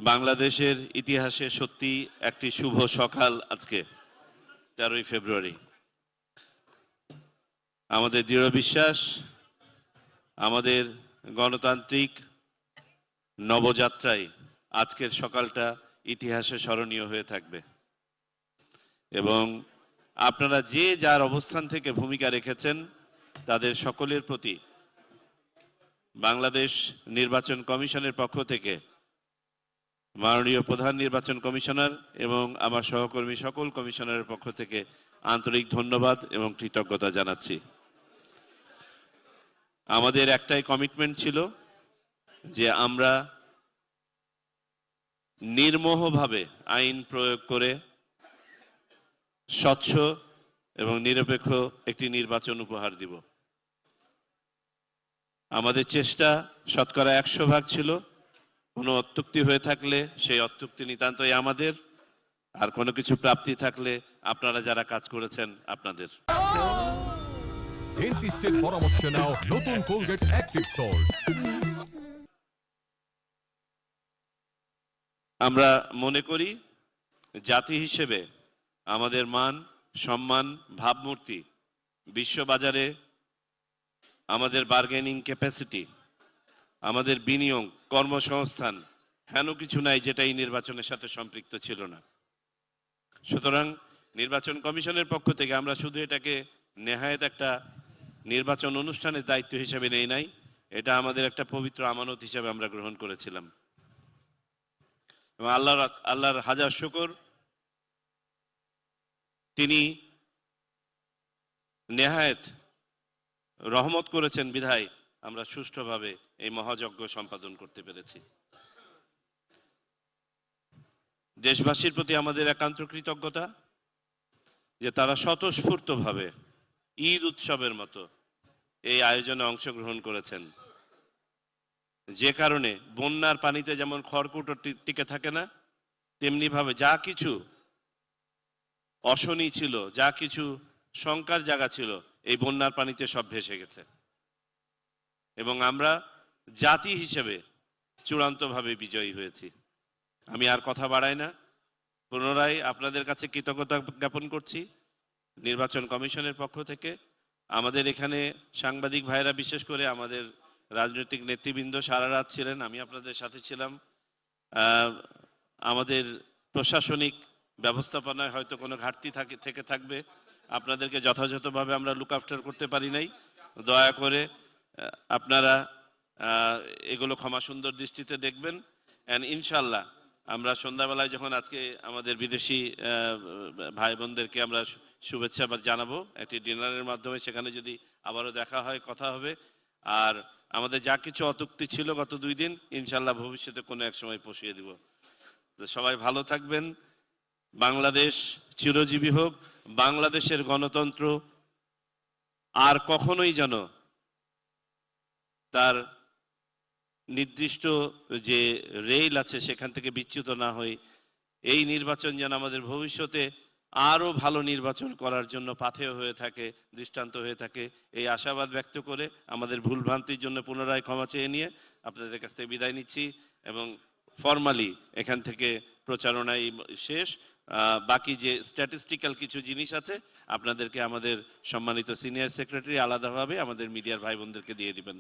বাংলাদেশের ইতিহাসে সত্যি একটি শুভ সকাল আজকে 13ই ফেব্রুয়ারি। আমাদের দৃঢ় বিশ্বাস আমাদের গণতান্ত্রিক নবযাত্রায় আজকের সকালটা ইতিহাসে স্মরণীয় হয়ে থাকবে এবং আপনারা যে যার অবস্থান থেকে ভূমিকা রেখেছেন তাদের সকলের প্রতি বাংলাদেশ নির্বাচন কমিশনের পক্ষ থেকে মাননীয় প্রধান নির্বাচন কমিশনার এবং আমার সহকর্মী সকল কমিশনারের পক্ষ থেকে আন্তরিক ধন্যবাদ এবং কৃতজ্ঞতা জানাচ্ছি। আমাদের একটাই কমিটমেন্ট ছিল যে আমরা নির্মোহভাবে আইন প্রয়োগ করে স্বচ্ছ এবং নিরপেক্ষ একটি নির্বাচন উপহার দিব। আমাদের চেষ্টা শতকরা 100% ছিল। কোনো অত্যুক্তি হয়ে থাকলে সেই অত্যুক্তি নিতান্তই আমাদের, আর কোনো কিছু প্রাপ্তি থাকলে আপনারা যারা কাজ করেছেন আপনাদের। ডেন্টিস্টের পরামর্শ নাও নতুন কোলগেট অ্যাক্টিভ সল্ট। আমরা মনে করি জাতি হিসেবে আমাদের মান সম্মান ভাবমূর্তি বিশ্ববাজারে আমাদের বার্গেনিং ক্যাপাসিটি আমাদের বিনিয়োগ কর্মসংস্থান হেন কিছু নাই যেটা এই নির্বাচনের সাথে সম্পৃক্ত ছিল না। সুতরাং নির্বাচন কমিশনের পক্ষ থেকে আমরা শুধু এটাকে নেহায়েত একটা নির্বাচন অনুষ্ঠানের দায়িত্ব হিসেবে নেই নাই, এটা আমাদের একটা পবিত্র আমানত হিসেবে আমরা গ্রহণ করেছিলাম এবং আল্লাহর হাজার শুকর তিনি নেহায়েত রহমত করেছেন বিধায় আমরা সুষ্ঠুভাবে এই মহাযজ্ঞ সম্পাদন করতে পেরেছি। দেশবাসীর প্রতি আমাদের একান্ত কৃতজ্ঞতা যে তারা স্বতঃস্ফূর্তভাবে ঈদ উৎসবের মতো এই আয়োজনে অংশগ্রহণ করেছেন, যে কারণে বন্যার পানিতে যেমন খড়কুটো টিকে থাকে না, তেমনি ভাবে যা কিছু অশনি ছিল, যা কিছু শঙ্কার জায়গা ছিল, এই বন্যার পানিতে সব ভেসে গেছে এবং আমরা জাতি হিসেবে চূড়ান্তভাবে বিজয়ী হয়েছি। আমি আর কথা বাড়াই না, পুনরায় আপনাদের কাছে কৃতজ্ঞতা জ্ঞাপন করছি নির্বাচন কমিশনের পক্ষ থেকে। আমাদের এখানে সাংবাদিক ভাইরা, বিশেষ করে আমাদের রাজনৈতিক নেতৃবৃন্দ সারা রাত ছিলেন, আমি আপনাদের সাথে ছিলাম। আমাদের প্রশাসনিক ব্যবস্থাপনায় হয়তো কোনো ঘাটতি থেকে থাকবে, আপনাদেরকে যথাযথভাবে আমরা লুক আফটার করতে পারি নাই, দয়া করে আপনারা এগুলো ক্ষমা সুন্দর দৃষ্টিতে দেখবেন। অ্যান্ড ইনশাল্লাহ আমরা সন্ধ্যাবেলায় যখন আজকে আমাদের বিদেশি ভাই বোনদেরকে আমরা শুভেচ্ছা জানাবো একটি ডিনারের মাধ্যমে, সেখানে যদি আবারও দেখা হয় কথা হবে। আর আমাদের যা কিছু অত্যুক্তি ছিল গত 2 দিন, ইনশাল্লাহ ভবিষ্যতে কোনো এক সময় পুষিয়ে দিব। তো সবাই ভালো থাকবেন। বাংলাদেশ চিরজীবী হোক। বাংলাদেশের গণতন্ত্র আর কখনোই যেন তার নির্দিষ্ট যে রেল আছে সেখান থেকে বিচ্যুত না হয়। এই নির্বাচন যেন আমাদের ভবিষ্যতে আরো ভালো নির্বাচন করার জন্য পাথেয় হয়ে থাকে, দৃষ্টান্ত হয়ে থাকে, এই আশাবাদ ব্যক্ত করে আমাদের ভুলভ্রান্তির জন্য পুনরায় ক্ষমা চেয়ে নিয়ে আপনাদের কাছ থেকে বিদায় নিচ্ছি এবং ফর্মালি এখান থেকে প্রচারণাই শেষ। বাকি যে স্ট্যাটিস্টিক্যাল কিছু জিনিস আছে আপনাদেরকে আমাদের সম্মানিত সিনিয়র সেক্রেটারি আলাদাভাবে আমাদের মিডিয়ার ভাই বোনদেরকে দিয়ে দিবেন।